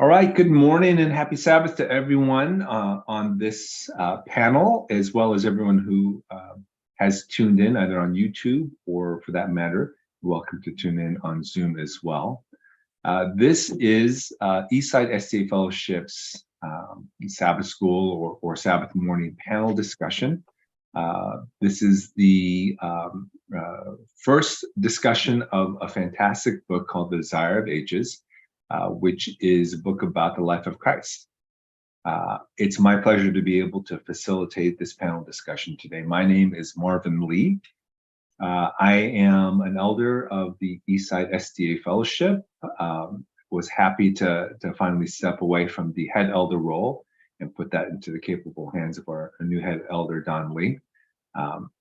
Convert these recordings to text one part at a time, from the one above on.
All right, good morning and happy Sabbath to everyone on this panel, as well as everyone who has tuned in either on YouTube or, for that matter, welcome to tune in on Zoom as well. This is Eastside SDA Fellowship's Sabbath School or Sabbath morning panel discussion. This is the first discussion of a fantastic book called The Desire of Ages, which is a book about the life of Christ. It's my pleasure to be able to facilitate this panel discussion today. My name is Marvin Lee. I am an elder of the Eastside SDA Fellowship. Was happy to finally step away from the head elder role and put that into the capable hands of our new head elder, Don Lee.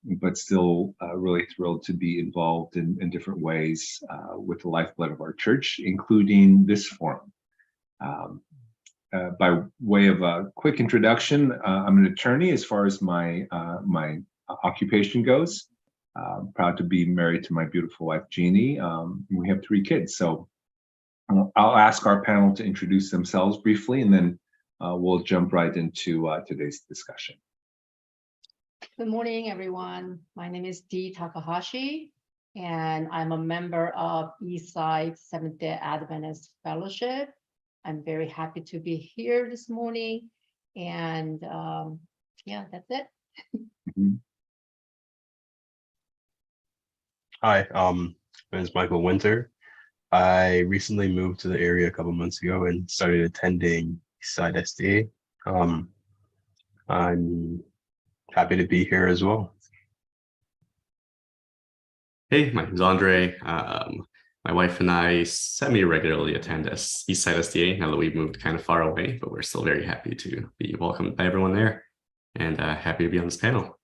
But still really thrilled to be involved in different ways with the lifeblood of our church, including this forum. By way of a quick introduction, I'm an attorney as far as my occupation goes. Proud to be married to my beautiful wife, Jeannie. We have 3 kids. So I'll ask our panel to introduce themselves briefly, and then we'll jump right into today's discussion. Good morning, everyone. My name is Dee Takahashi, and I'm a member of Eastside Seventh-day Adventist Fellowship. I'm very happy to be here this morning, and yeah, that's it. Hi, my name is Michael Winter. I recently moved to the area a couple months ago and started attending Eastside SDA. I'm happy to be here as well. Hey, my name's Andre. My wife and I semi-regularly attend Eastside SDA now that we've moved kind of far away, but we're still very happy to be welcomed by everyone there and happy to be on this panel.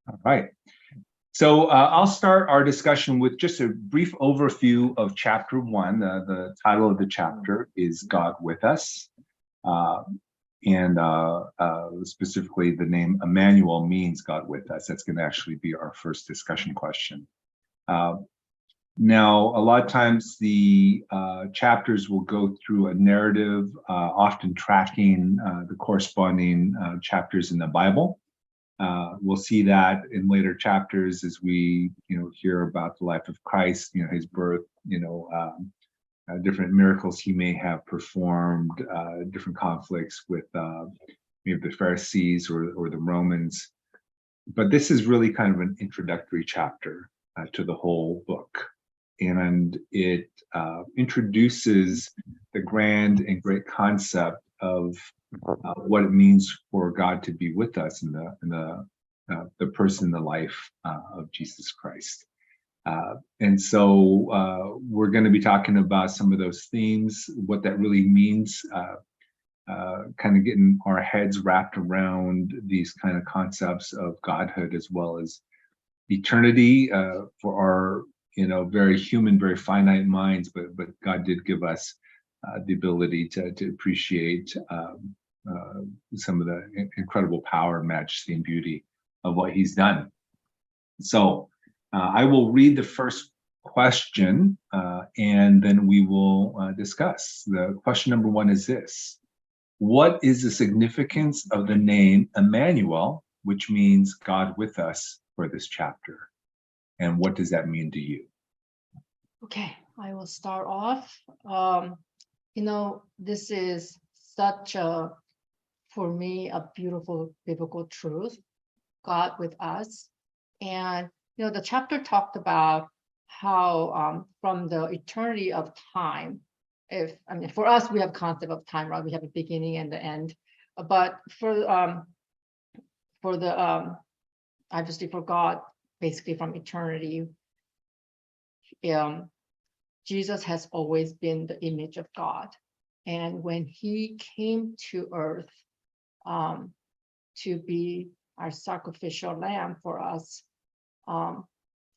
All right. So I'll start our discussion with just a brief overview of chapter 1. The title of the chapter is God with Us. And specifically the name Emmanuel means God with us. That's going to actually be our first discussion question. Now, a lot of times the chapters will go through a narrative, often tracking the corresponding chapters in the Bible. We'll see that in later chapters as we, hear about the life of Christ, his birth, different miracles he may have performed, different conflicts with maybe the Pharisees or the Romans. But this is really kind of an introductory chapter to the whole book. And it introduces the grand and great concept of what it means for God to be with us in the person, the life of Jesus Christ. And so we're going to be talking about some of those themes, what that really means, kind of getting our heads wrapped around these kind of concepts of godhood as well as eternity for our, very human, very finite minds. But God did give us the ability to appreciate some of the incredible power, majesty, and beauty of what He's done. So I will read the first question and then we will discuss. The question number 1 is this: what is the significance of the name Emmanuel, which means God with us, for this chapter? And what does that mean to you? Okay, I will start off. This is such for me, a beautiful biblical truth, God with us. And the chapter talked about how from the eternity of time, for us, we have concept of time, right? We have a beginning and the end. But for obviously for God, basically from eternity, Jesus has always been the image of God. And when He came to earth to be our sacrificial lamb for us,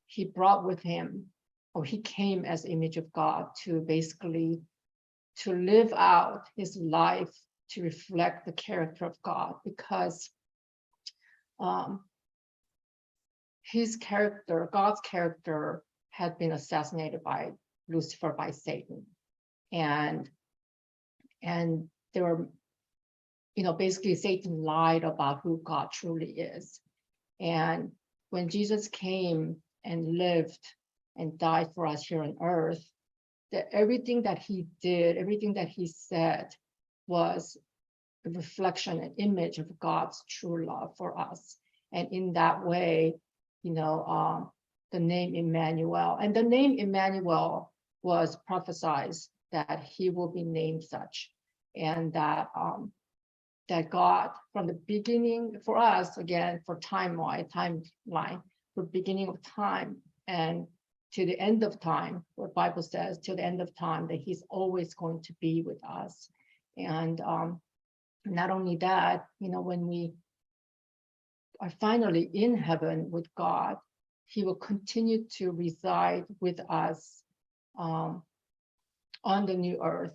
He brought with Him, or He came as image of God to basically to live out His life to reflect the character of God, because His character, God's character, had been assassinated by Lucifer, by Satan. And and they were, basically Satan lied about who God truly is. And when Jesus came and lived and died for us here on earth, that everything that he did, everything that he said was a reflection, an image of God's true love for us. And in that way, the name Emmanuel, and the name Emmanuel was prophesied that he will be named such, and that God, from the beginning, for us, again, for timeline, for beginning of time and to the end of time, what Bible says, to the end of time, that he's always going to be with us. And not only that, when we are finally in heaven with God, he will continue to reside with us on the new earth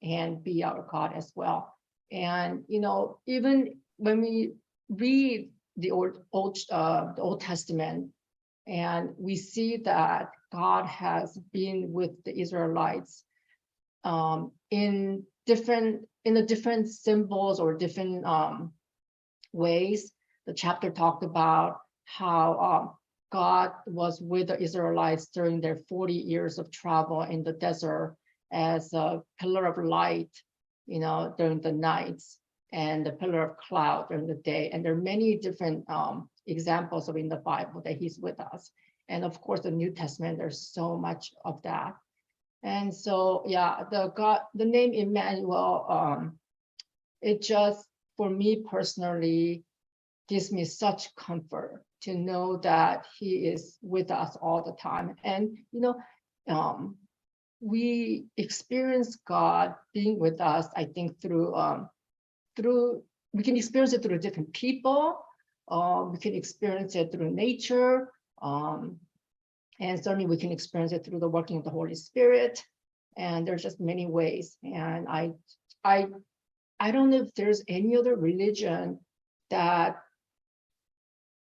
and be our God as well. And even when we read the Old Testament, and we see that God has been with the Israelites in the different symbols or different ways. The chapter talked about how God was with the Israelites during their 40 years of travel in the desert as a pillar of light, during the nights, and the pillar of cloud during the day. And there are many different examples of in the Bible that he's with us. And of course, the New Testament, there's so much of that. And so, yeah, the name Emmanuel, it just, for me personally, gives me such comfort to know that he is with us all the time. And, we experience God being with us, I think, through we can experience it through different people. We can experience it through nature. And certainly we can experience it through the working of the Holy Spirit. And there's just many ways. And I don't know if there's any other religion that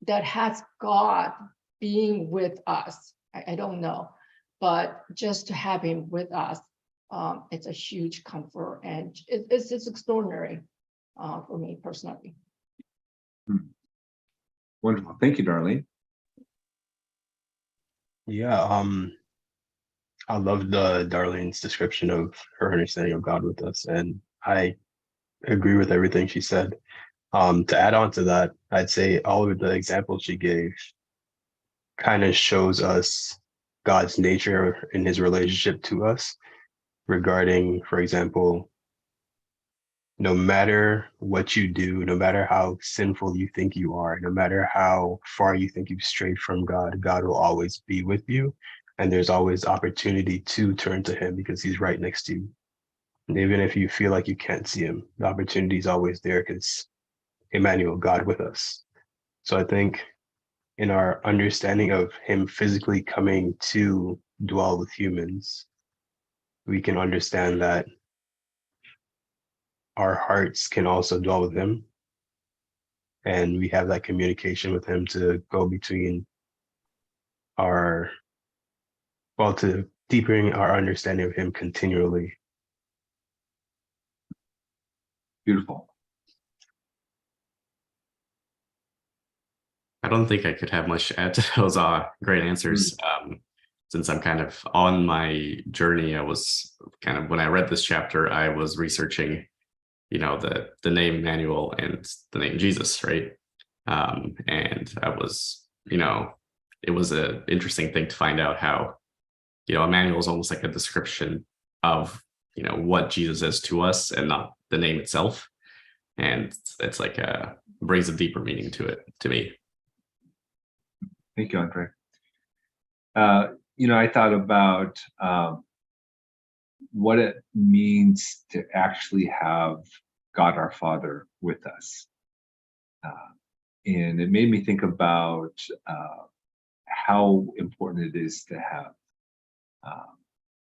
has God being with us. I don't know. But just to have him with us, it's a huge comfort, and it's extraordinary for me personally. Wonderful. Thank you, Darlene. Yeah, I loved Darlene's description of her understanding of God with us, and I agree with everything she said. To add on to that, I'd say all of the examples she gave kind of shows us God's nature in his relationship to us regarding, for example, no matter what you do, no matter how sinful you think you are, no matter how far you think you've strayed from God, God will always be with you. And there's always opportunity to turn to him because he's right next to you. And even if you feel like you can't see him, the opportunity is always there because Emmanuel, God with us. So I think in our understanding of him physically coming to dwell with humans, we can understand that our hearts can also dwell with him. And we have that communication with him to go between to deepening our understanding of him continually. Beautiful. I don't think I could have much to add to those great answers. Since I'm kind of on my journey, I was kind of, when I read this chapter, I was researching, the name Emmanuel and the name Jesus, right? And I was, it was an interesting thing to find out how, Emmanuel is almost like a description of, what Jesus is to us and not the name itself. And it's like brings a deeper meaning to it, to me. Thank you, Andre. I thought about what it means to actually have God our Father with us. And it made me think about how important it is to have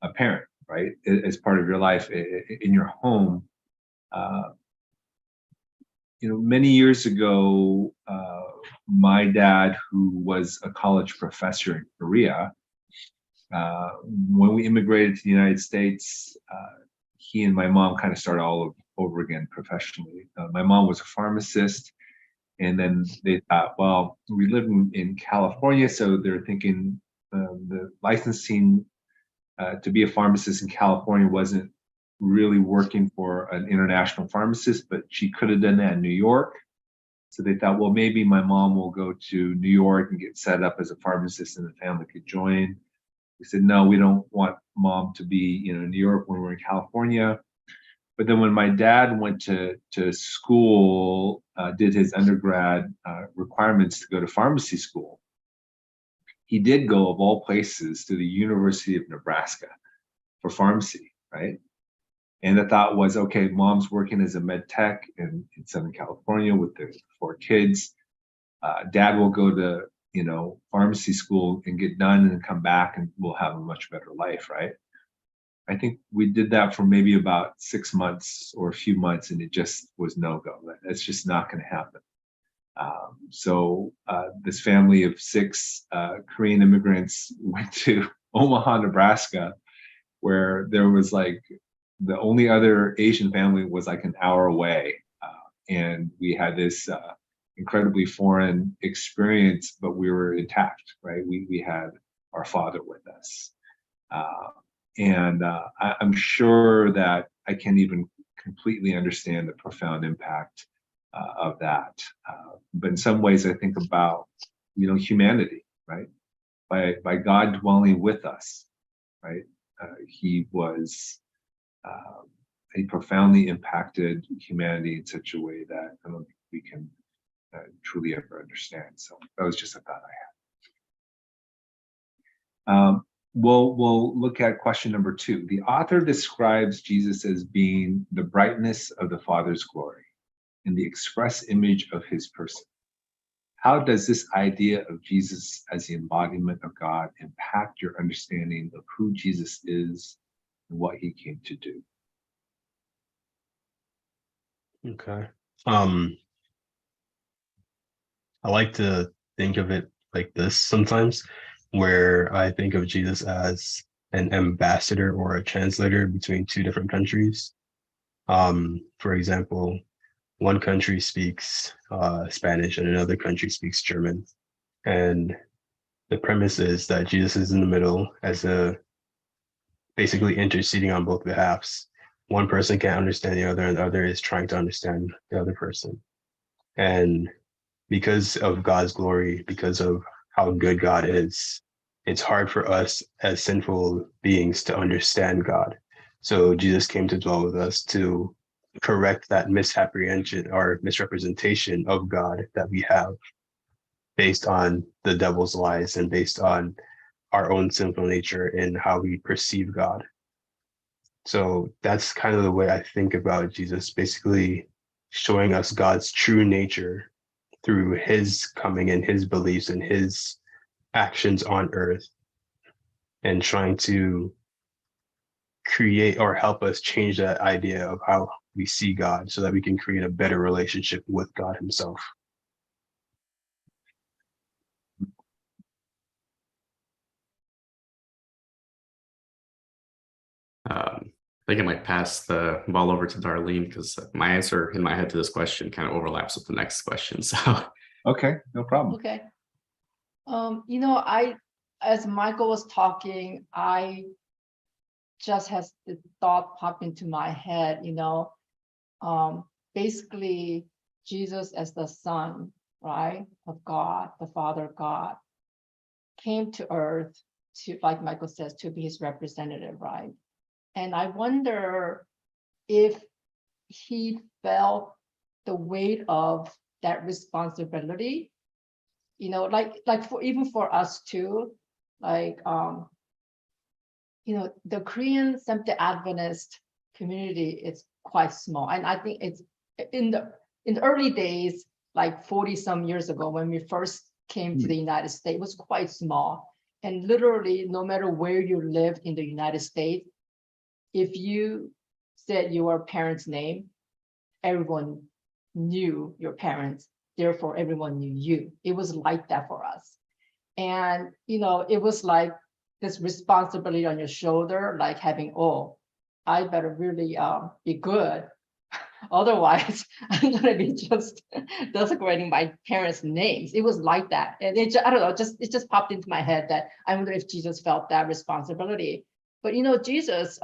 a parent, right? As part of your life in your home. Many years ago, my dad, who was a college professor in Korea, when we immigrated to the United States, he and my mom kind of started all over again professionally. My mom was a pharmacist, and then they thought, well, we live in California, so they're thinking the licensing to be a pharmacist in California wasn't really working for an international pharmacist, but she could have done that in New York. So they thought, well, maybe my mom will go to New York and get set up as a pharmacist and the family could join. We said, no, we don't want mom to be in New York when we're in California. But then when my dad went to school, did his undergrad requirements to go to pharmacy school, he did go, of all places, to the University of Nebraska for pharmacy, right? And the thought was, okay, mom's working as a med tech in Southern California with the 4 kids. Dad will go to, pharmacy school and get done and then come back and we'll have a much better life, right? I think we did that for maybe about 6 months or a few months, and it just was no go. That's just not going to happen. So this family of 6 Korean immigrants went to Omaha, Nebraska, where there was like the only other Asian family was like an hour away. And we had this incredibly foreign experience, but we were intact, right? We had our father with us. I'm sure that I can't even completely understand the profound impact of that. But in some ways, I think about, humanity, right? By God dwelling with us, right? He profoundly impacted humanity in such a way that I don't think we can truly ever understand. So that was just a thought I had. We'll look at question number 2. The author describes Jesus as being the brightness of the Father's glory and the express image of his person. How does this idea of Jesus as the embodiment of God impact your understanding of who Jesus is and what he came to do? Okay. I like to think of it like this sometimes, where I think of Jesus as an ambassador or a translator between 2 different countries. For example, one country speaks Spanish and another country speaks German. And the premise is that Jesus is in the middle as basically interceding on both behalves. One person can't understand the other, and the other is trying to understand the other person. And because of God's glory, because of how good God is, it's hard for us as sinful beings to understand God. So Jesus came to dwell with us to correct that misapprehension or misrepresentation of God that we have based on the devil's lies and based on our own sinful nature and how we perceive God. So that's kind of the way I think about Jesus, basically showing us God's true nature through his coming and his beliefs and his actions on earth, and trying to create or help us change that idea of how we see God so that we can create a better relationship with God himself. I think I might pass the ball over to Darlene because my answer in my head to this question kind of overlaps with the next question. So, Okay, no problem. Okay. As Michael was talking, I just has the thought pop into my head, basically Jesus as the Son, right, of God, the Father God, came to earth to, like Michael says, to be his representative, right? And I wonder if he felt the weight of that responsibility, like for us too, like the Korean Seventh-day Adventist community is quite small, and I think it's in the early days, like 40 some years ago when we first came to the United States, it was quite small, and literally no matter where you lived in the United States, if you said your parents' name, everyone knew your parents, therefore everyone knew you. It was like that for us. And, it was like this responsibility on your shoulder, like having, I better really be good. Otherwise, I'm gonna be just desecrating my parents' names. It was like that, and I don't know, it just popped into my head that I wonder if Jesus felt that responsibility. But Jesus,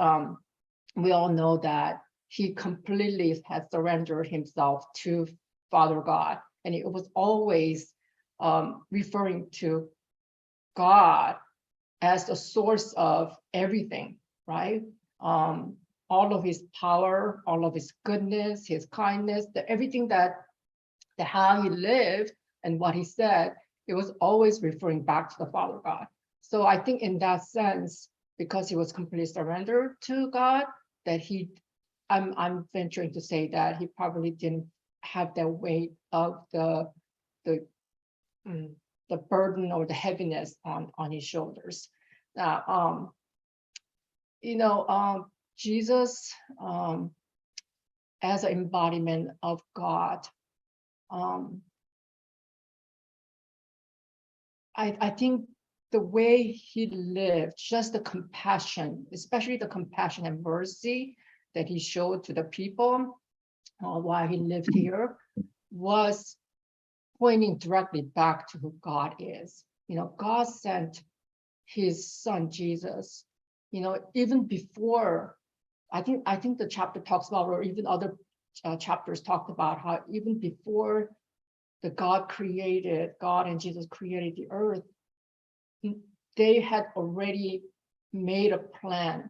we all know that he completely has surrendered himself to Father God, and it was always referring to God as the source of everything, right? All of his power, all of his goodness, his kindness, everything that how he lived and what he said, it was always referring back to the Father God. So I think in that sense, because he was completely surrendered to God, that I'm venturing to say that he probably didn't have the weight of the burden or the heaviness on his shoulders. Jesus, as an embodiment of God, I think the way he lived, just the compassion, especially the compassion and mercy that he showed to the people while he lived here, was pointing directly back to who God is. God sent his son Jesus, even before, I think the chapter talks about, or even other chapters talked about how even before God and Jesus created the earth, they had already made a plan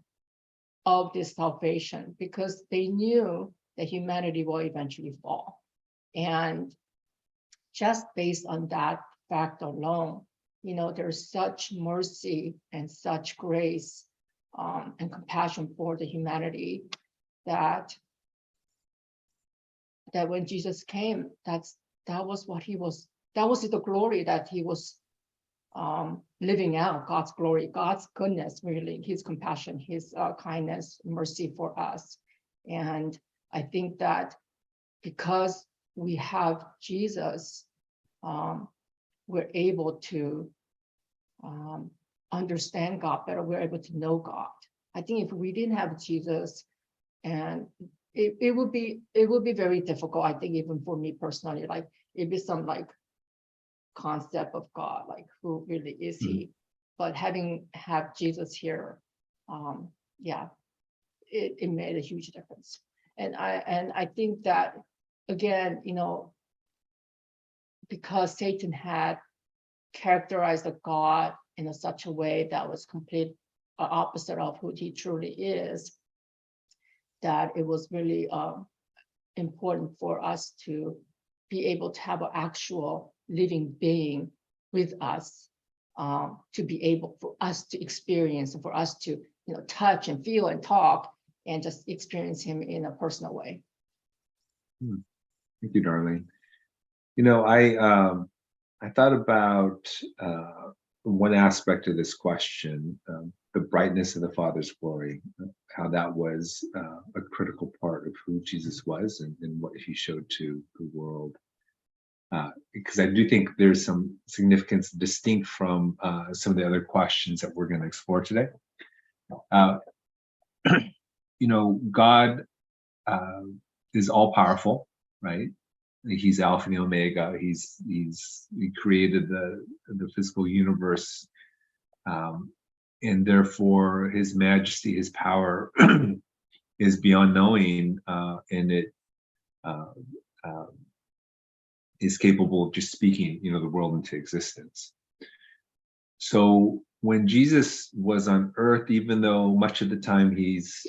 of this salvation, because they knew that humanity will eventually fall. And just based on that fact alone, there's such mercy and such grace and compassion for the humanity that when Jesus came, that was the glory that he was living out, God's glory, God's goodness, really, his compassion, his kindness, mercy for us. And I think that because we have Jesus, we're able to understand God better. We're able to know God. I think if we didn't have Jesus, and it would be very difficult, I think, even for me personally, like it'd be some like concept of God, like who really is he? But have Jesus here, it made a huge difference. And I think that, again, because Satan had characterized the God in such a way that was complete opposite of who he truly is, that it was really important for us to be able to have an actual living being with us, to be able for us to experience, for us to touch and feel and talk and just experience him in a personal way. Thank you, Darlene. I thought about one aspect of this question, the brightness of the Father's glory, how that was a critical part of who Jesus was and what he showed to the world. Because I do think there's some significance distinct from some of the other questions that we're going to explore today. God is all powerful, right? He's Alpha and Omega. He created the physical universe, and therefore his majesty, his power is beyond knowing, and it is capable of just speaking, the world into existence. So when Jesus was on earth, even though much of the time he's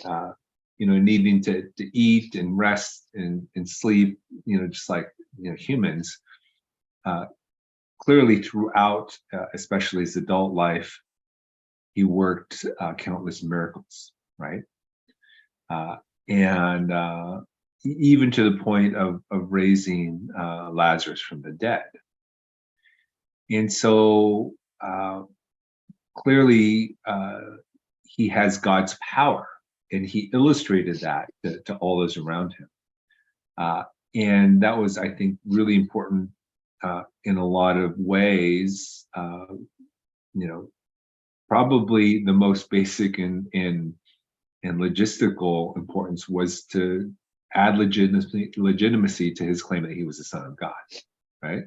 needing to eat and rest and sleep, just like humans, clearly throughout, especially his adult life, he worked countless miracles, right? And even to the point of raising Lazarus from the dead. And so clearly he has God's power, and he illustrated that to all those around him. And that was, I think, really important in a lot of ways. Probably the most basic in and logistical importance was to add legitimacy to his claim that he was the Son of God, right?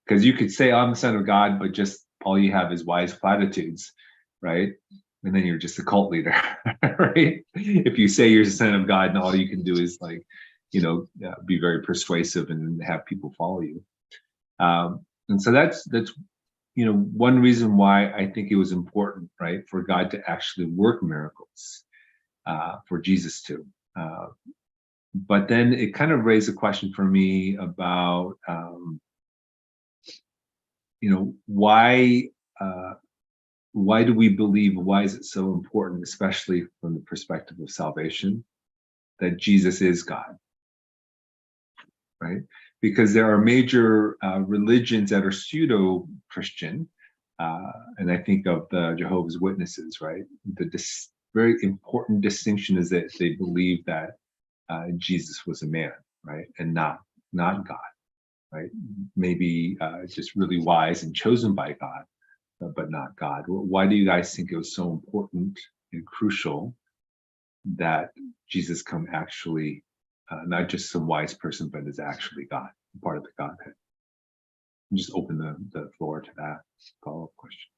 Because you could say, I'm the Son of God, but just all you have is wise platitudes, right? And then you're just a cult leader, right? If you say you're the Son of God and all you can do is like, be very persuasive and have people follow you. And so that's one reason why I think it was important, right, for God to actually work miracles, for Jesus to. But then it kind of raised a question for me about, why do we believe, why is it so important, especially from the perspective of salvation, that Jesus is God, right? Because there are major religions that are pseudo-Christian, and I think of the Jehovah's Witnesses, right? The very important distinction is that they believe that Jesus was a man, right, and not God, right? Maybe just really wise and chosen by God, but not God. Why do you guys think it was so important and crucial that Jesus come actually not just some wise person, but is actually God, part of the Godhead? Just open the floor to that follow-up question.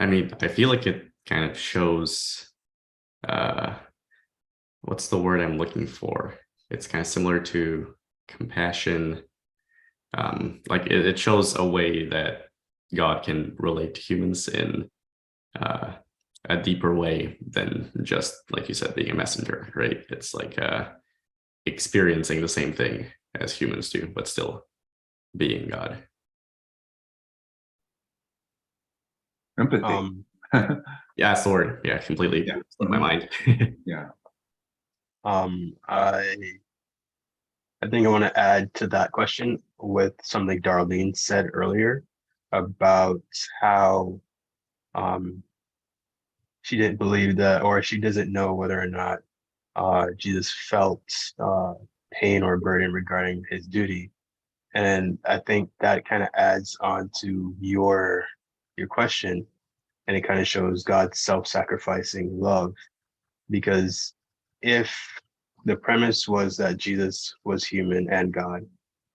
I mean, I feel like it kind of shows, what's the word I'm looking for? It's kind of similar to compassion. Like it shows a way that God can relate to humans in a deeper way than just, like you said, being a messenger, right? It's like experiencing the same thing as humans do, but still being God. Empathy. Yeah, that's the word. Yeah, completely. Yeah. In my mind. Yeah. I think I want to add to that question with something Darlene said earlier about how she didn't believe that, or she doesn't know whether or not Jesus felt pain or burden regarding his duty. And I think that kind of adds on to your question, and it kind of shows God's self-sacrificing love. Because if the premise was that Jesus was human and God,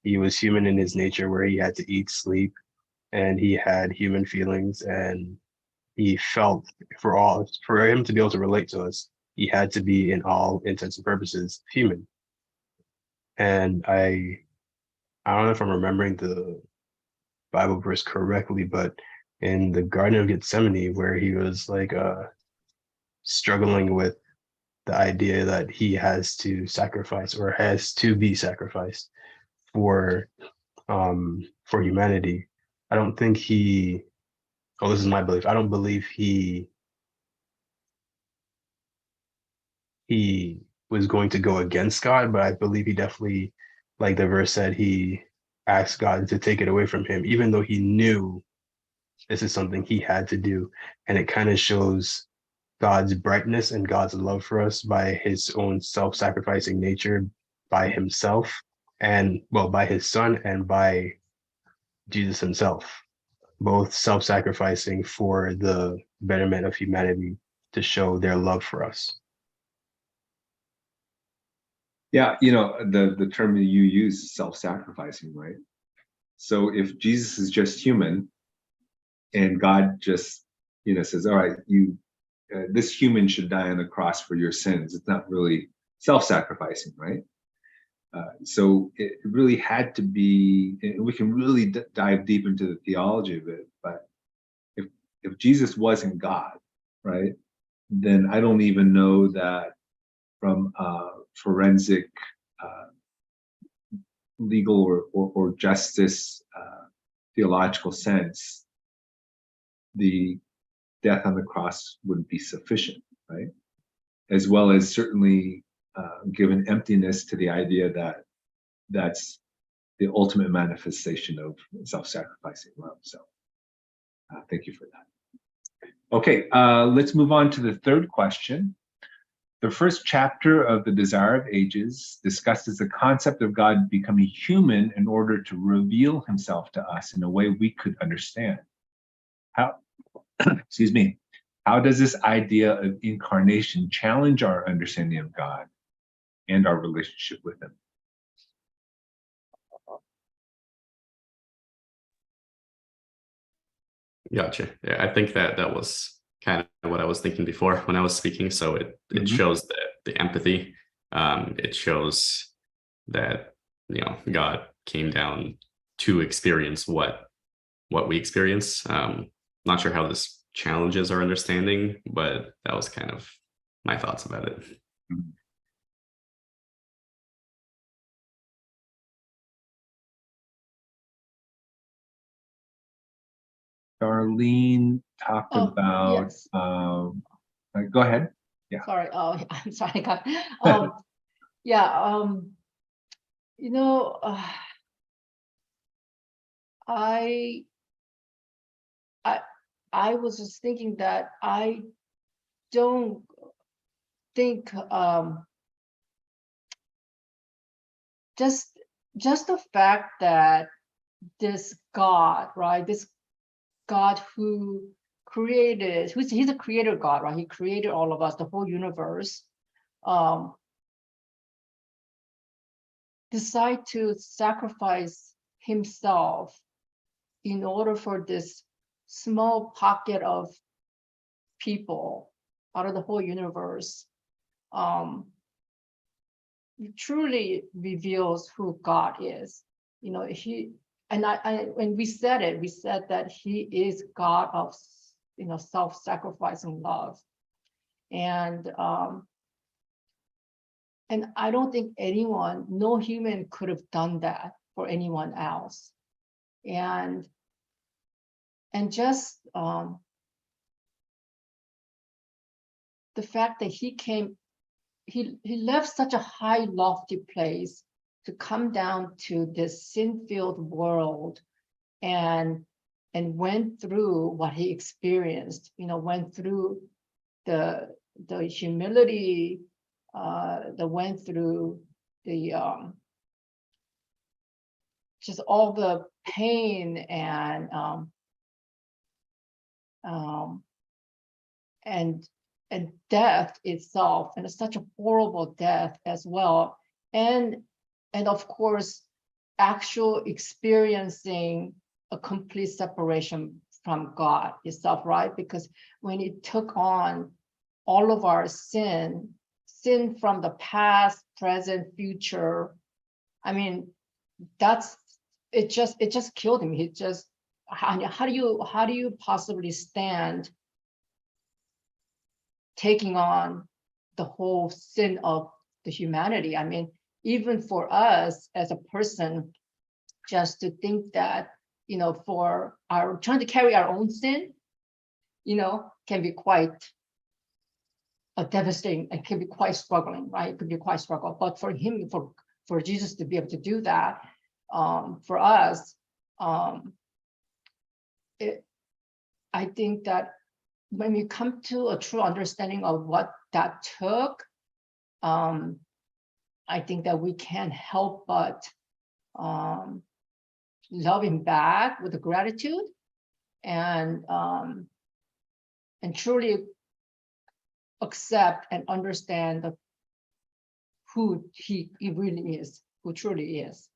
he was human in his nature where he had to eat, sleep, and he had human feelings, and he felt for him to be able to relate to us, he had to be, in all intents and purposes, human. And I don't know if I'm remembering the Bible verse correctly, but in the Garden of Gethsemane, where he was like struggling with the idea that he has to sacrifice or has to be sacrificed for humanity. I don't think this is my belief. I don't believe he was going to go against God, but I believe he definitely, like the verse said, he asked God to take it away from him, even though he knew this is something he had to do. And it kind of shows God's brightness and God's love for us by his own self-sacrificing nature, by himself, and by his son and by Jesus himself, both self-sacrificing for the betterment of humanity to show their love for us. Yeah, the term that you use is self-sacrificing, right? So if Jesus is just human and God just, says, all right, this human should die on the cross for your sins, it's not really self-sacrificing, right? So it really had to be, and we can really dive deep into the theology of it, but if Jesus wasn't God, right, then I don't even know that from forensic legal or justice theological sense, the death on the cross wouldn't be sufficient, right? As well as certainly give an emptiness to the idea that that's the ultimate manifestation of self-sacrificing love. So thank you for that. Okay, let's move on to the third question. The first chapter of The Desire of Ages discusses the concept of God becoming human in order to reveal himself to us in a way we could understand. How, excuse me, how does this idea of incarnation challenge our understanding of God and our relationship with him? Gotcha. Yeah, I think that was kind of what I was thinking before when I was speaking. So it shows the empathy. It shows that God came down to experience what we experience. Not sure how this challenges our understanding, but that was kind of my thoughts about it. Darlene talked about, yes. go ahead. Yeah. Sorry. Oh, I'm sorry. Yeah. I was just thinking that I don't think just the fact that this God, right? This God who created, he's a creator God, right? He created all of us, the whole universe. Decide to sacrifice himself in order for this small pocket of people out of the whole universe. It truly reveals who God is. When we said that he is God of self-sacrificing love. And I don't think no human could have done that for anyone else. And just the fact that he left such a high, lofty place to come down to this sin-filled world and went through what he experienced, went through the humility, went through the just all the pain and death itself, and it's such a horrible death as well, and of course actual experiencing a complete separation from God itself, right? Because when he took on all of our sin from the past, present, future, I mean, it just killed him. He just, how do you possibly stand taking on the whole sin of the humanity? I mean, even for us as a person, just to think that, for our trying to carry our own sin, can be quite devastating and can be quite struggling, right? It could be quite struggle. But for him, for Jesus to be able to do that, for us, I think that when we come to a true understanding of what that took, I think that we can't help but love him back with the gratitude and truly accept and understand who he really is, who truly is.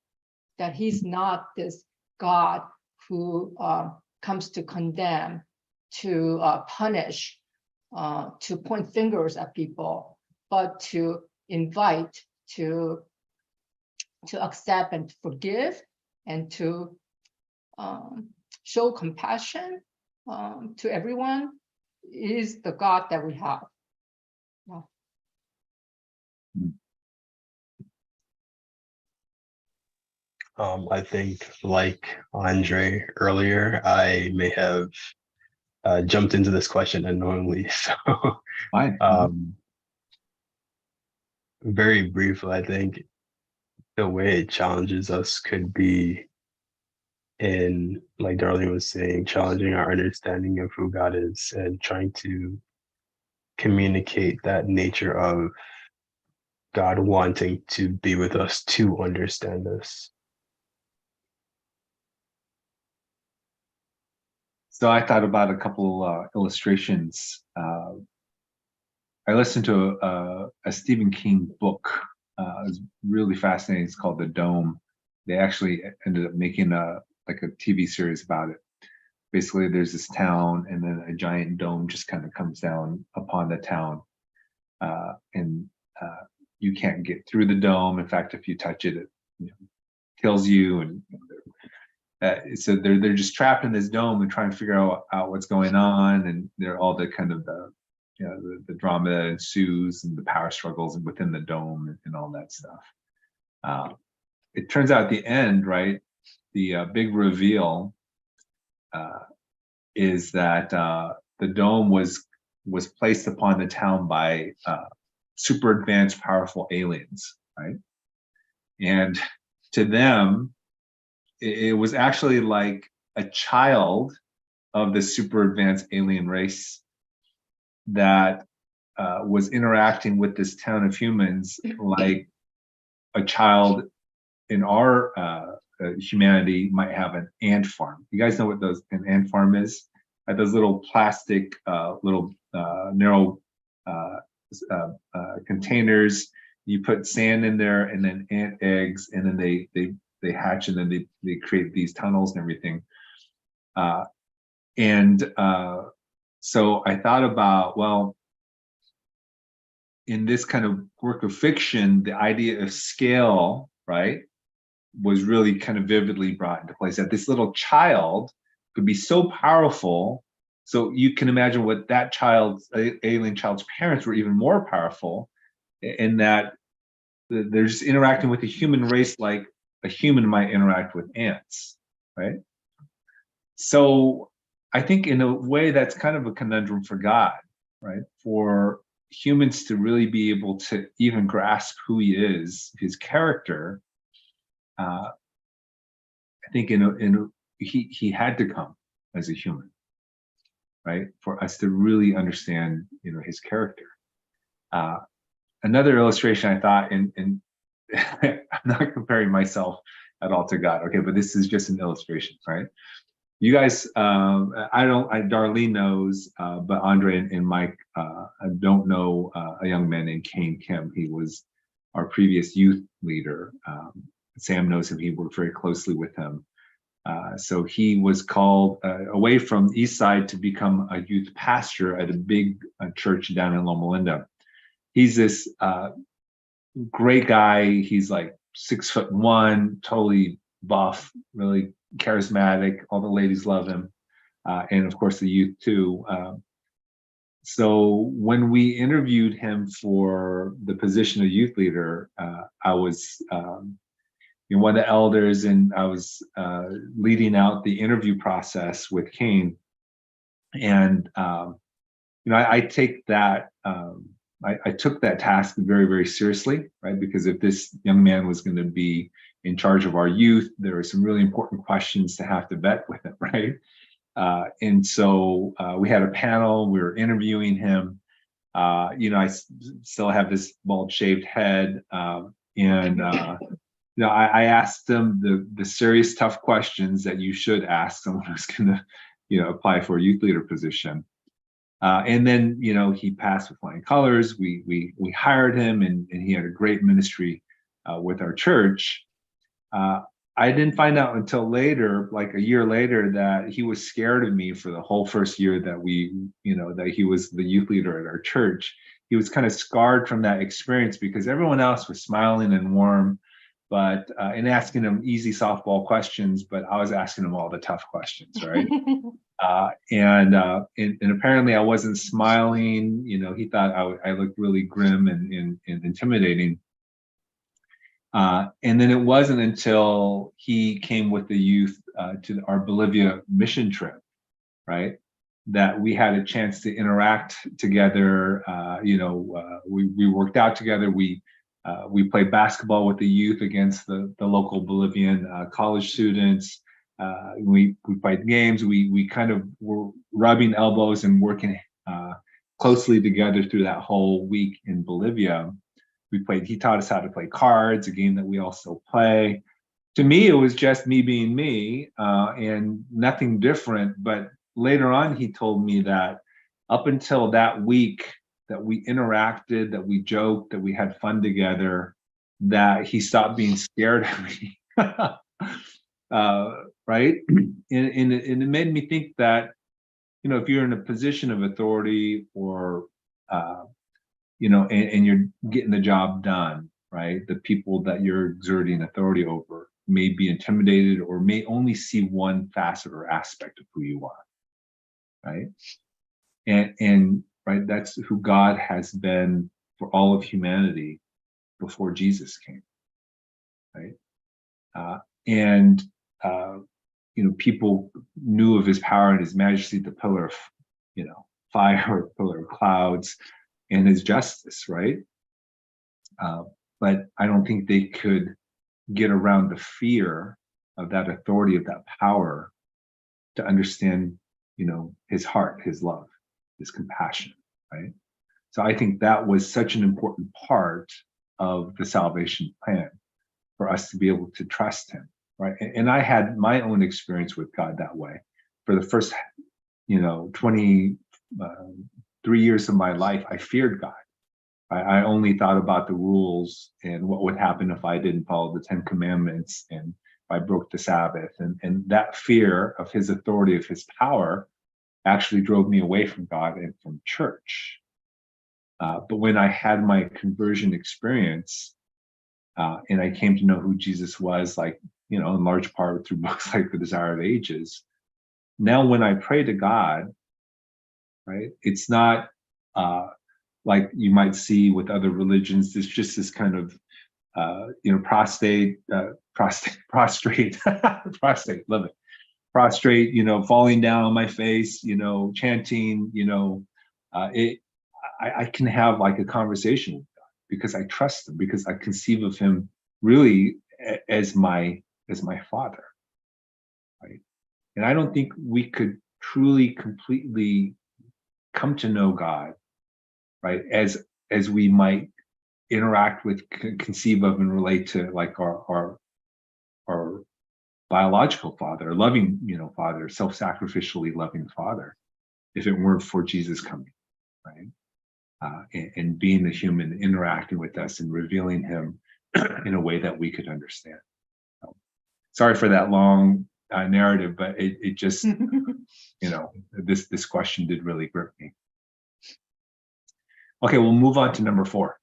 That he's not this God who comes to condemn, to punish, to point fingers at people, but to invite, to accept and forgive, and to show compassion to everyone, is the God that we have. Yeah. I think, like Andre earlier, I may have jumped into this question unknowingly. So, Fine. very briefly, I think the way it challenges us could be in, like Darlene was saying, challenging our understanding of who God is and trying to communicate that nature of God wanting to be with us to understand us. So I thought about a couple illustrations. I listened to a Stephen King book. It was really fascinating. It's called The Dome. They actually ended up making a TV series about it. Basically, there's this town, and then a giant dome just kind of comes down upon the town, and you can't get through the dome. In fact, if you touch it, it kills you. And so they're just trapped in this dome and trying to figure out what's going on, and they're all the kind of the drama that ensues and the power struggles within the dome and all that stuff. It turns out at the end, right, the big reveal is that the dome was placed upon the town by super advanced, powerful aliens, right? And to them, it was actually like a child of the super advanced alien race that was interacting with this town of humans like a child in our humanity might have an ant farm. You guys know what an ant farm is? Those little plastic, little narrow containers. You put sand in there, and then ant eggs, and then they hatch, and then they create these tunnels and everything. So I thought about, well, in this kind of work of fiction, the idea of scale, right, was really kind of vividly brought into place, that this little child could be so powerful. So you can imagine what that alien child's parents were even more powerful, in that they're just interacting with the human race like a human might interact with ants, right? So I think in a way that's kind of a conundrum for God, right? For humans to really be able to even grasp who he is, his character, I think he had to come as a human, right? For us to really understand, his character. Another illustration I thought, and I'm not comparing myself at all to God, okay, but this is just an illustration, right? You guys, Darlene knows, but Andre and Mike, I don't know a young man named Kane Kim. He was our previous youth leader. Sam knows him. He worked very closely with him. So he was called away from East Side to become a youth pastor at a big church down in Loma Linda. He's this great guy. He's like 6'1", totally buff, really charismatic. All the ladies love him, and of course the youth too. So when we interviewed him for the position of youth leader, I was one of the elders, and I was leading out the interview process with Kane. And I take that. I took that task very, very seriously, right? Because if this young man was going to be in charge of our youth, there were some really important questions to have to vet with him, right? And so we had a panel. We were interviewing him. I still have this bald-shaved head, and I asked him the serious, tough questions that you should ask someone who's going to, apply for a youth leader position. And then, he passed with flying colors. We hired him, and he had a great ministry with our church. I didn't find out until later, like a year later, that he was scared of me for the whole first year that that he was the youth leader at our church. He was kind of scarred from that experience because everyone else was smiling and warm, but and asking him easy softball questions, but I was asking him all the tough questions, right? And apparently I wasn't smiling. He thought I looked really grim and intimidating. And then it wasn't until he came with the youth to our Bolivia mission trip, right, that we had a chance to interact together. We worked out together. We played basketball with the youth against the local Bolivian college students. We played games. We kind of were rubbing elbows and working closely together through that whole week in Bolivia. He taught us how to play cards, a game that we all still play. To me, it was just me being me, and nothing different. But later on, he told me that up until that week that we interacted, that we joked, that we had fun together, that he stopped being scared of me. Right? And it made me think that, if you're in a position of authority or, and you're getting the job done, right? The people that you're exerting authority over may be intimidated or may only see one facet or aspect of who you are, right? And right, that's who God has been for all of humanity before Jesus came, right? And people knew of his power and his majesty, the pillar of, fire, pillar of clouds, and his justice, right? But I don't think they could get around the fear of that authority, of that power, to understand, his heart, his love, his compassion, right? So I think that was such an important part of the salvation plan, for us to be able to trust him, right? And I had my own experience with God that way. For the first, 23 years of my life, I feared God. I only thought about the rules and what would happen if I didn't follow the 10 Commandments and if I broke the Sabbath. And that fear of his authority, of his power, actually drove me away from God and from church. But when I had my conversion experience, and I came to know who Jesus was, like, in large part through books like The Desire of Ages. Now, when I pray to God, right, it's not like you might see with other religions. There's just this kind of, prostrate, love it, prostrate, falling down on my face, chanting, I can have like a conversation with God because I trust him, because I conceive of him really as my father, right? And I don't think we could truly, completely come to know God, right, as we might interact with, conceive of, and relate to like our biological father, loving, father, self-sacrificially loving father, if it weren't for Jesus coming, right? And being the human, interacting with us and revealing him in a way that we could understand. So, sorry for that long narrative, but it just, this question did really grip me. Okay, we'll move on to number 4.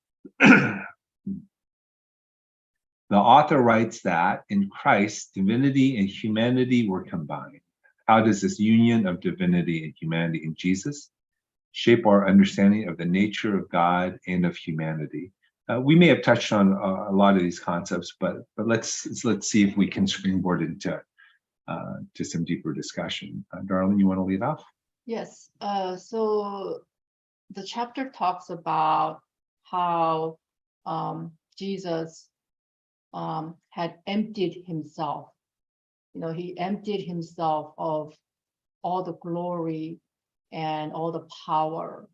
The author writes that in Christ, divinity and humanity were combined. How does this union of divinity and humanity in Jesus shape our understanding of the nature of God and of humanity? We may have touched on a lot of these concepts, but let's see if we can springboard into to some deeper discussion. Darlene, you want to lead off? Yes. So the chapter talks about how Jesus had emptied himself. He emptied himself of all the glory and all the power,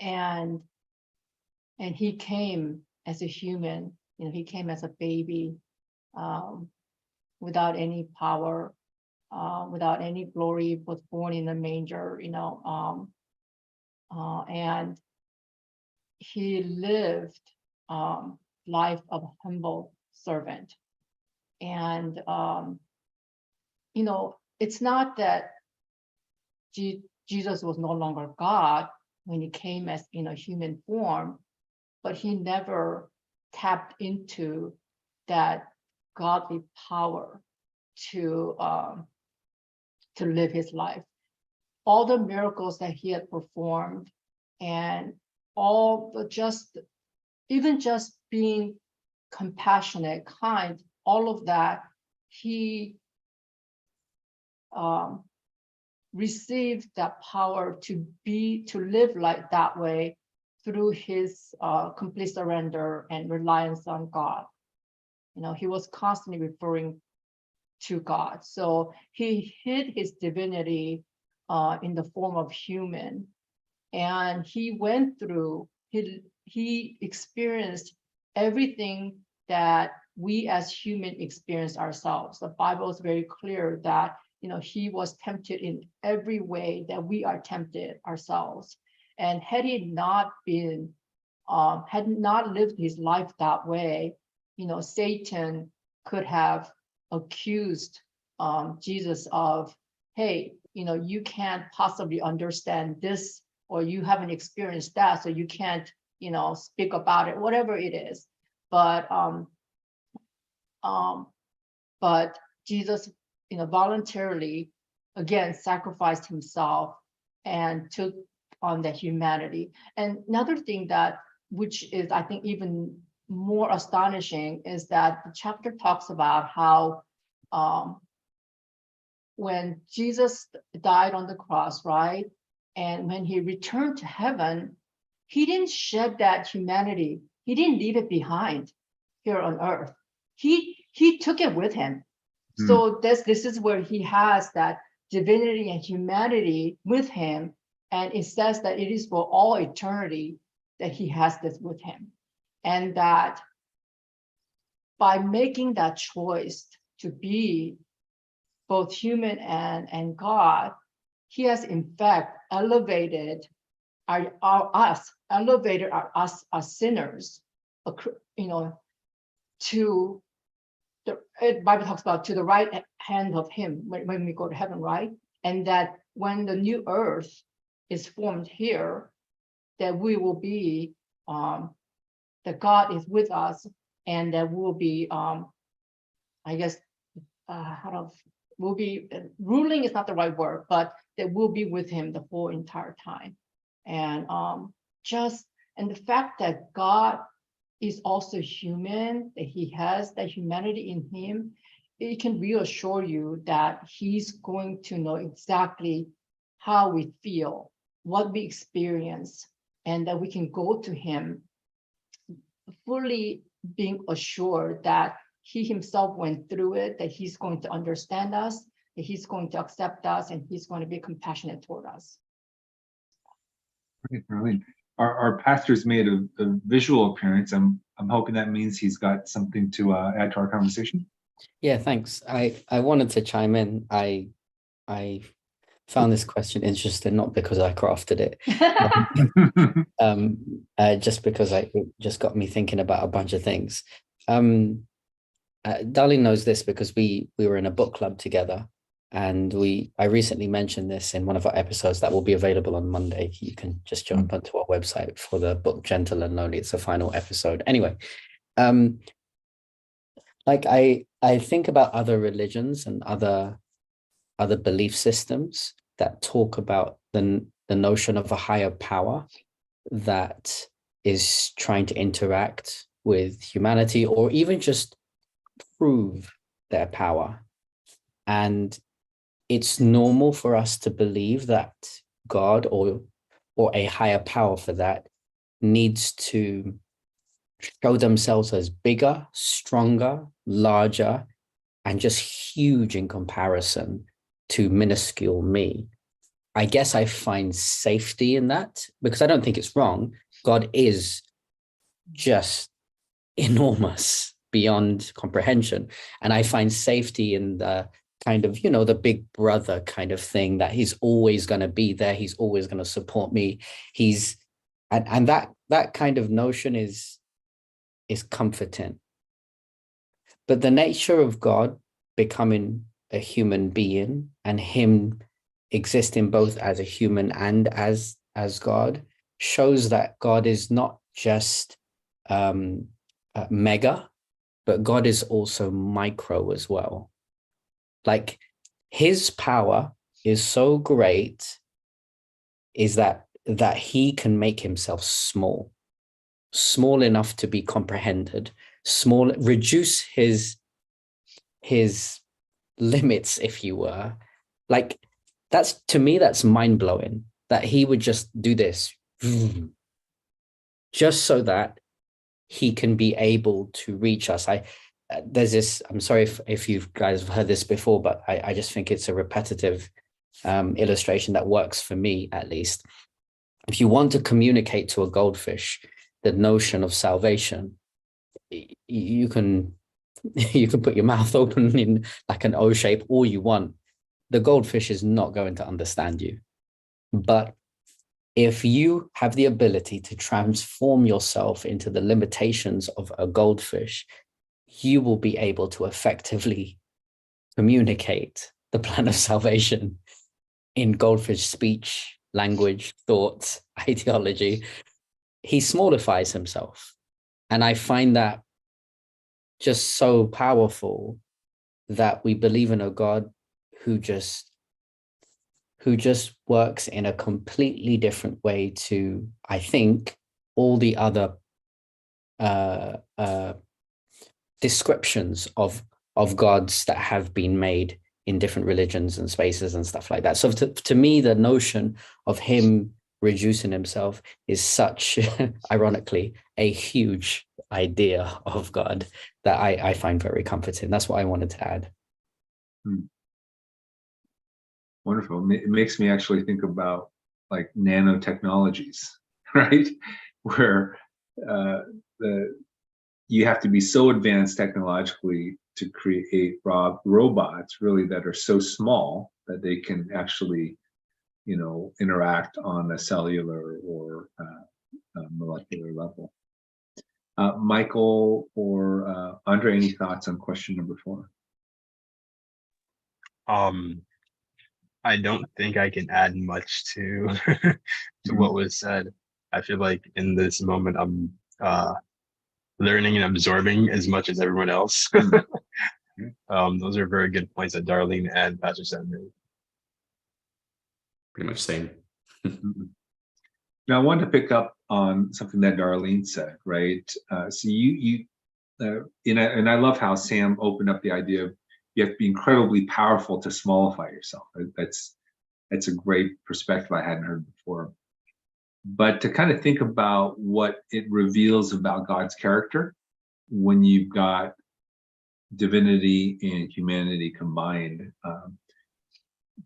and he came as a human. He came as a baby, without any power, without any glory, was born in a manger, and he lived life of humble servant. And it's not that Jesus was no longer God when he came as in a human form, but he never tapped into that godly power to live his life. All the miracles that he had performed, and all the even just being compassionate, kind, all of that, he received that power to live like that way through his complete surrender and reliance on God. He was constantly referring to God. So he hid his divinity in the form of human, and he went through, he experienced everything that we as human experience ourselves. The Bible is very clear that he was tempted in every way that we are tempted ourselves. And had he not been, had not lived his life that way, Satan could have accused Jesus of, hey, you can't possibly understand this, or you haven't experienced that, so you can't, speak about it, whatever it is. But Jesus, voluntarily, again, sacrificed himself and took on the humanity. And another thing which is, I think, even more astonishing, is that the chapter talks about how when Jesus died on the cross, right? And when he returned to heaven, he didn't shed that humanity. He didn't leave it behind here on earth. He took it with him. So this is where he has that divinity and humanity with him. And it says that it is for all eternity that he has this with him. And that by making that choice to be both human and God, he has in fact elevated us as sinners, to the Bible talks about to the right hand of him when we go to heaven, right? And that when the new earth is formed here, that we will be that God is with us, and that we'll be we'll be ruling is not the right word, but that we'll be with him the whole entire time. And and the fact that God is also human, that he has that humanity in him, it can reassure you that he's going to know exactly how we feel, what we experience, and that we can go to him fully being assured that he himself went through it, that he's going to understand us, that he's going to accept us, and he's going to be compassionate toward us. Right, brilliant. Our pastor's made a visual appearance. I'm hoping that means he's got something to add to our conversation. Yeah, thanks. I wanted to chime in. I found this question interesting, not because I crafted it, just because it just got me thinking about a bunch of things. Darlene knows this because we were in a book club together, and I recently mentioned this in one of our episodes that will be available on Monday. You can just jump onto our website for the book Gentle and Lonely. It's the final episode. Anyway, like I think about other religions and other belief systems that talk about the notion of a higher power that is trying to interact with humanity, or even just prove their power. And it's normal for us to believe that God or a higher power for that needs to show themselves as bigger, stronger, larger, and just huge in comparison to minuscule me. I guess I find safety in that, because I don't think it's wrong. God is just enormous beyond comprehension. And I find safety in the kind of, the big brother kind of thing, that he's always going to be there. He's always going to support me. And that kind of notion is comforting. But the nature of God becoming a human being, and him existing both as a human and as God, shows that God is not just mega, but God is also micro as well. Like, his power is so great is that he can make himself small enough to be comprehended, reduce his limits, if you were. Like, to me, that's mind-blowing, that he would just do this just so that he can be able to reach us. There's this, I'm sorry if you guys have heard this before, but I just think it's a repetitive illustration that works for me, at least. If you want to communicate to a goldfish the notion of salvation, you can put your mouth open in like an O shape all you want, the goldfish is not going to understand you. But if you have the ability to transform yourself into the limitations of a goldfish, you will be able to effectively communicate the plan of salvation in goldfish speech, language, thoughts, ideology. He smallifies himself. And I find that just so powerful, that we believe in a God who just works in a completely different way to, I think, all the other descriptions of gods that have been made in different religions and spaces and stuff like that. So to me, the notion of him reducing himself is such, ironically, a huge idea of God that I find very comforting. That's what I wanted to add. Wonderful. It makes me actually think about like nanotechnologies, right? Where you have to be so advanced technologically to create robots really that are so small that they can actually, interact on a cellular or a molecular level. Michael or Andre, any thoughts on question number 4? I don't think I can add much to to what was said. I feel like in this moment I'm learning and absorbing as much as everyone else. Those are very good points that Darlene and Pastor Sam made. Pretty much same. Now, I wanted to pick up on something that Darlene said, right? So and I love how Sam opened up the idea of you have to be incredibly powerful to smallify yourself. That's a great perspective I hadn't heard before. But to kind of think about what it reveals about God's character when you've got divinity and humanity combined.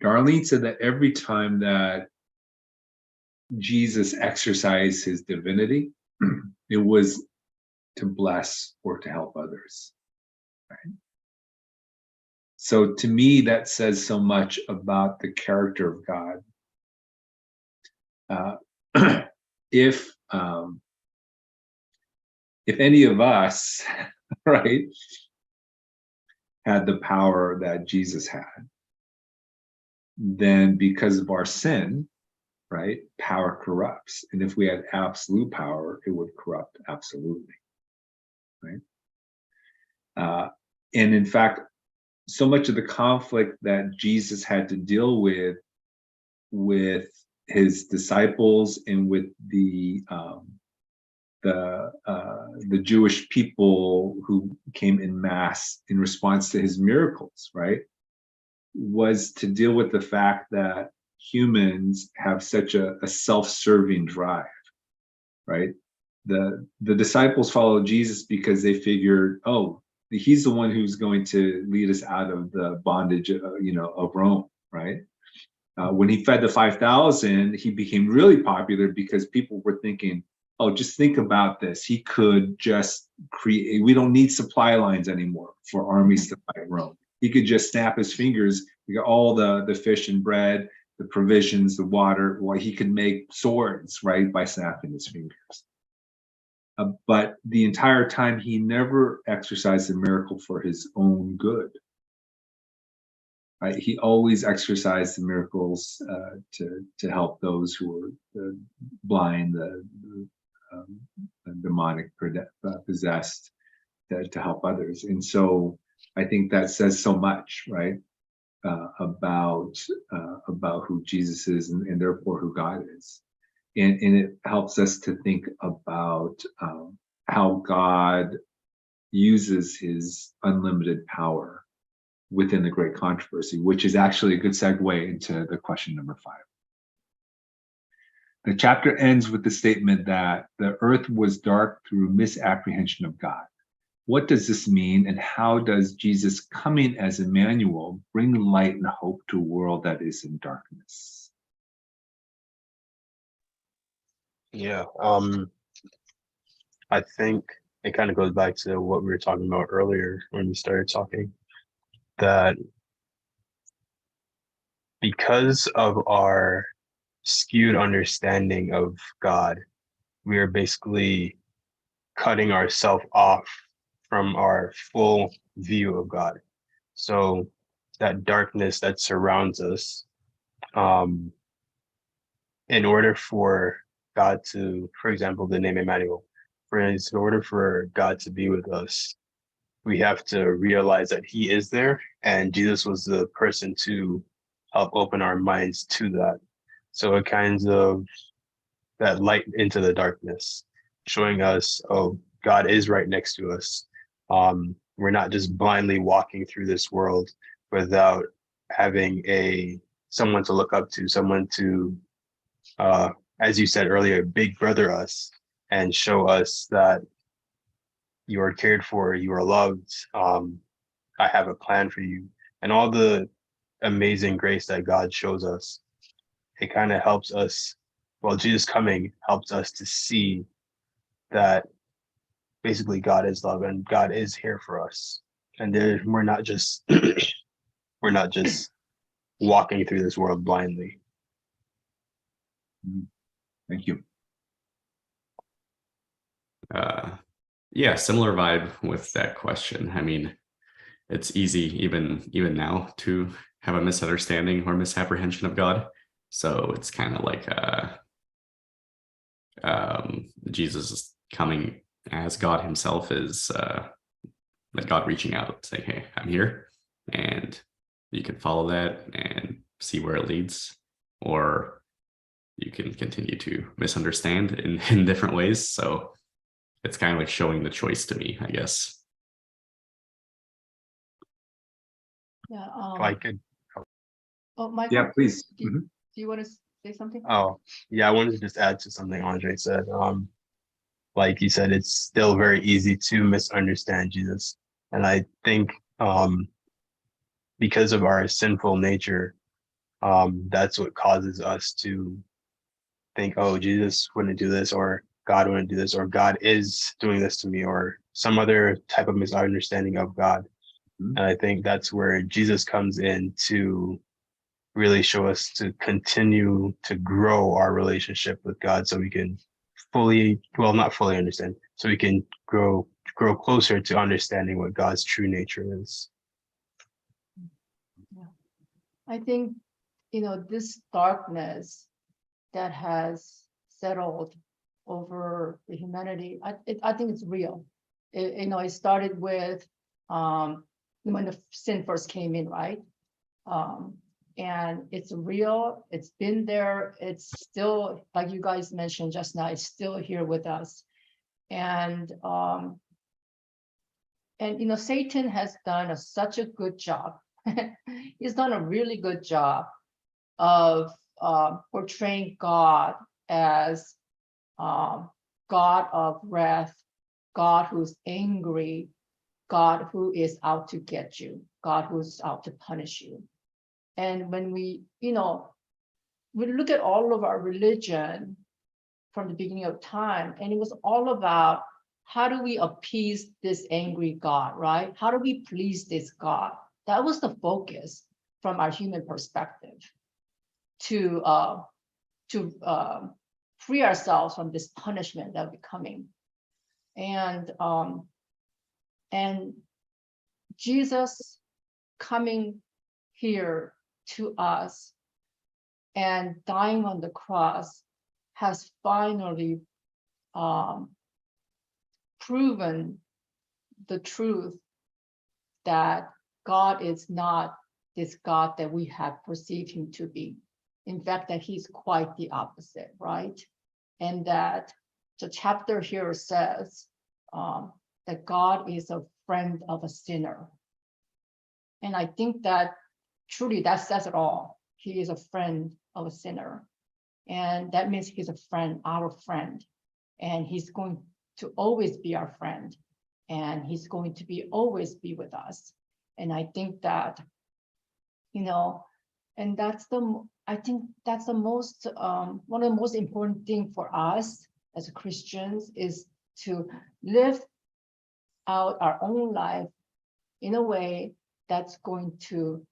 Darlene said that every time that Jesus exercised his divinity, it was to bless or to help others. Right? So to me, that says so much about the character of God. If any of us, right, had the power that Jesus had, then because of our sin, right, power corrupts. And if we had absolute power, it would corrupt absolutely, right? And in fact, so much of the conflict that Jesus had to deal with his disciples and with the Jewish people who came in mass in response to his miracles, right, was to deal with the fact that humans have such a self-serving drive, right? The disciples followed Jesus because they figured, oh, he's the one who's going to lead us out of the bondage, of Rome, right? When he fed the 5,000, he became really popular because people were thinking, oh, just think about this. He could just create, we don't need supply lines anymore for armies to fight Rome. He could just snap his fingers, we got all the fish and bread, the provisions, the water. Well, he could make swords, right, by snapping his fingers. But the entire time, he never exercised the miracle for his own good. Right? He always exercised the miracles to help those who were blind, the demonic possessed, to help others. And so I think that says so much, right, about who Jesus is and therefore who God is. And it helps us to think about how God uses his unlimited power within the great controversy, which is actually a good segue into the question number 5. The chapter ends with the statement that the earth was dark through misapprehension of God. What does this mean, and how does Jesus coming as Emmanuel bring light and hope to a world that is in darkness? Yeah, I think it kind of goes back to what we were talking about earlier when we started talking, that because of our skewed understanding of God, we are basically cutting ourselves off from our full view of God. So that darkness that surrounds us, in order for God to, for example, the name Emmanuel, for instance, in order for God to be with us, we have to realize that he is there, and Jesus was the person to help open our minds to that. So it kind of that light into the darkness, showing us, oh, God is right next to us. We're not just blindly walking through this world without having someone to look up to, someone to, as you said earlier, big brother us and show us that you are cared for, you are loved. I have a plan for you, and all the amazing grace that God shows us. It kind of helps us. Well, Jesus coming helps us to see that basically God is love and God is here for us, and we're not just we're not just walking through this world blindly. Thank you. Yeah, similar vibe with that question. I mean, it's easy even now to have a misunderstanding or misapprehension of God. So it's kind of like Jesus is coming as God himself is like God reaching out, saying, hey, I'm here, and you can follow that and see where it leads, or you can continue to misunderstand in different ways. So it's kind of like showing the choice to me, I guess. Yeah. If I could, Oh, Michael. Yeah, please. Do you want to say something? oh yeah, I wanted to just add to something Andre said. Like you said, it's still very easy to misunderstand Jesus, and I think because of our sinful nature, that's what causes us to think, oh, Jesus wouldn't do this, or God wouldn't do this, or God is doing this to me, or some other type of misunderstanding of God. Mhm. And I think that's where Jesus comes in to really show us to continue to grow our relationship with God, so we can not fully understand, so we can grow closer to understanding what God's true nature is. Yeah. I think, this darkness that has settled over the humanity, I think it's real. It started with when the sin first came in, right? And it's real, it's been there, it's still, like you guys mentioned just now, it's still here with us. And Satan has done such a good job. He's done a really good job of portraying God as God of wrath, God who's angry, God who is out to get you, God who's out to punish you. And when we look at all of our religion from the beginning of time, and it was all about how do we appease this angry God, right? How do we please this God? That was the focus from our human perspective to free ourselves from this punishment that will be coming. And Jesus coming here to us and dying on the cross has finally proven the truth that God is not this God that we have perceived him to be. In fact, that he's quite the opposite, right? And that the chapter here says that God is a friend of a sinner. And I think that truly that says it all. He is a friend of a sinner. And that means he's a friend, our friend. And he's going to always be our friend. And he's going to always be with us. And I think that, and I think that's the most, one of the most important thing for us as Christians is to live out our own life in a way that's going to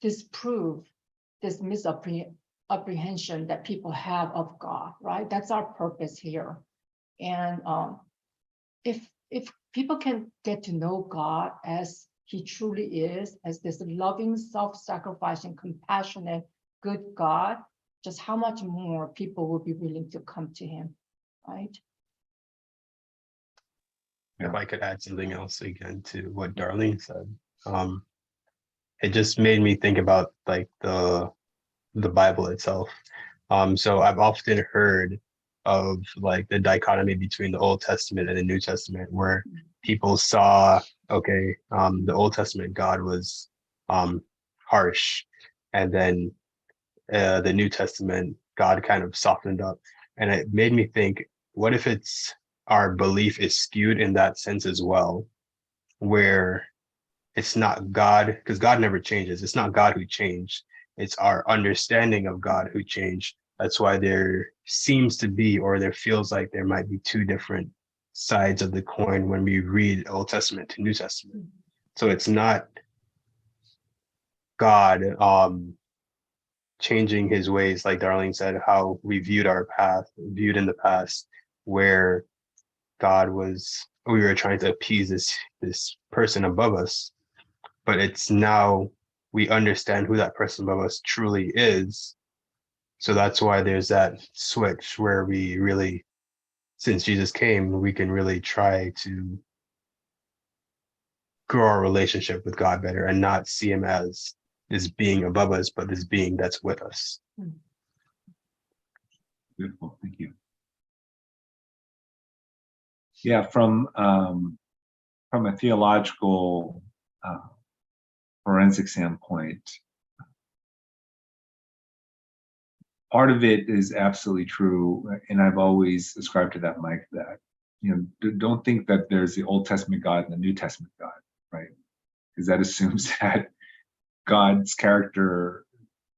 disprove this misapprehension that people have of God, right? That's our purpose here. And if people can get to know God as he truly is, as this loving, self-sacrificing, compassionate, good God, just how much more people will be willing to come to him, right? If I could add something else again to what Darlene said, it just made me think about like the Bible itself. So I've often heard of like the dichotomy between the Old Testament and the New Testament, where people saw, okay, the Old Testament God was harsh, and then the New Testament God kind of softened up. And it made me think, what if it's our belief is skewed in that sense as well, where it's not God, because God never changes. It's not God who changed. It's our understanding of God who changed. That's why there seems to be, or there feels like there might be two different sides of the coin when we read Old Testament to New Testament. So it's not God changing his ways, like Darlene said, how we viewed in the past, where God was, we were trying to appease this person above us, but it's now we understand who that person above us truly is. So that's why there's that switch where we really, since Jesus came, we can really try to grow our relationship with God better and not see him as this being above us, but this being that's with us. Beautiful, thank you. Yeah, from a theological forensic standpoint, part of it is absolutely true, and I've always ascribed to that, Mike, that don't think that there's the Old Testament God and the New Testament God, right? Because that assumes that God's character,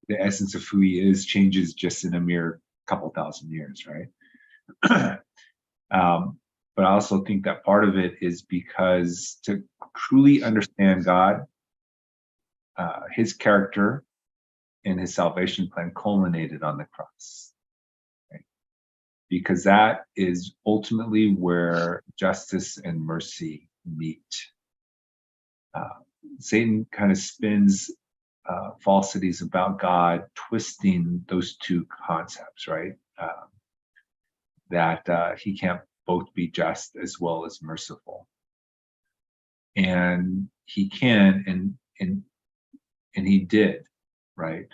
the essence of who he is, changes just in a mere couple thousand years, right? But I also think that part of it is because to truly understand God, his character and his salvation plan culminated on the cross, right? Because that is ultimately where justice and mercy meet. Satan kind of spins falsities about God, twisting those two concepts, right? That he can't both be just as well as merciful, and he can, and he did, right?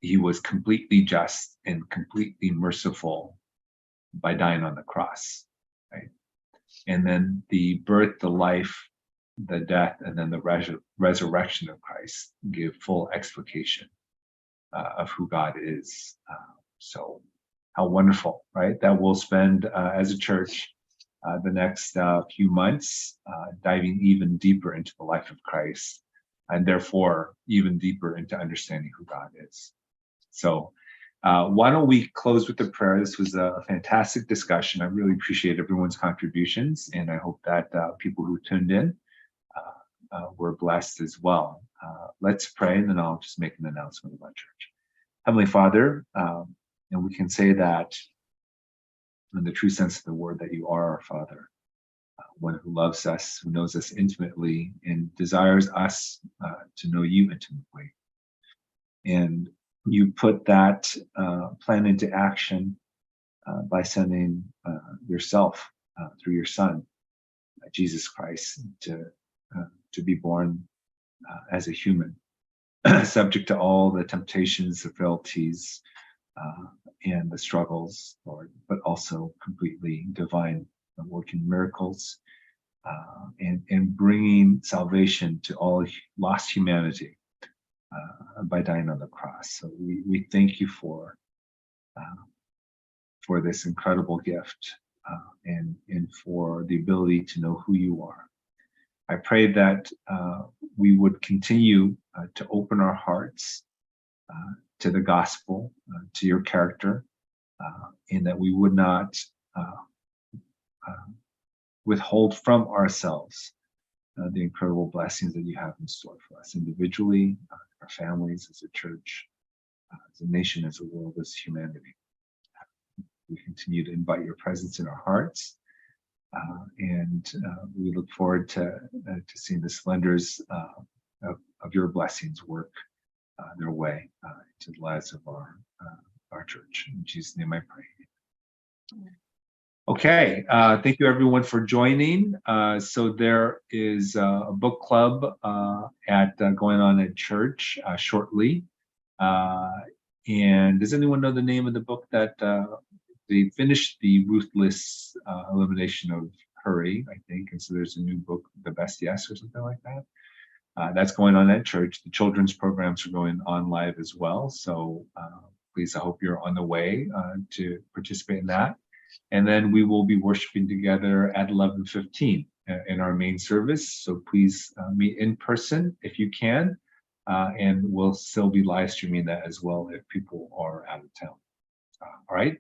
He was completely just and completely merciful by dying on the cross, right? And then the birth, the life, the death, and then the resurrection of Christ give full explication of who God is. So how wonderful, right? That we'll spend as a church the next few months diving even deeper into the life of Christ, and therefore even deeper into understanding who God is. So why don't we close with a prayer? This was a fantastic discussion. I really appreciate everyone's contributions, and I hope that people who tuned in were blessed as well. Let's pray, and then I'll just make an announcement about church. Heavenly Father, and we can say that in the true sense of the word, that you are our Father, one who loves us, who knows us intimately, and desires us to know you intimately. And you put that plan into action by sending yourself through your Son, Jesus Christ, to be born as a human, subject to all the temptations, the frailties, and the struggles, Lord, but also completely divine, working miracles, and bringing salvation to all lost humanity by dying on the cross. So we thank you for this incredible gift, and for the ability to know who you are. I pray that we would continue to open our hearts to the gospel, to your character, and that we would not withhold from ourselves the incredible blessings that you have in store for us individually, our families, as a church, as a nation, as a world, as humanity. We continue to invite your presence in our hearts, and we look forward to seeing the splendors of your blessings work their way into the lives of our church. In Jesus' name I pray. Okay, thank you everyone for joining. So there is a book club going on at church shortly. And does anyone know the name of the book that they finished? The Ruthless Elimination of Hurry, I think. And so there's a new book, The Best Yes, or something like that. That's going on at church. The children's programs are going on live as well. So please, I hope you're on the way to participate in that. And then we will be worshiping together at 11:15 in our main service. So please meet in person if you can. And we'll still be live streaming that as well if people are out of town. All right.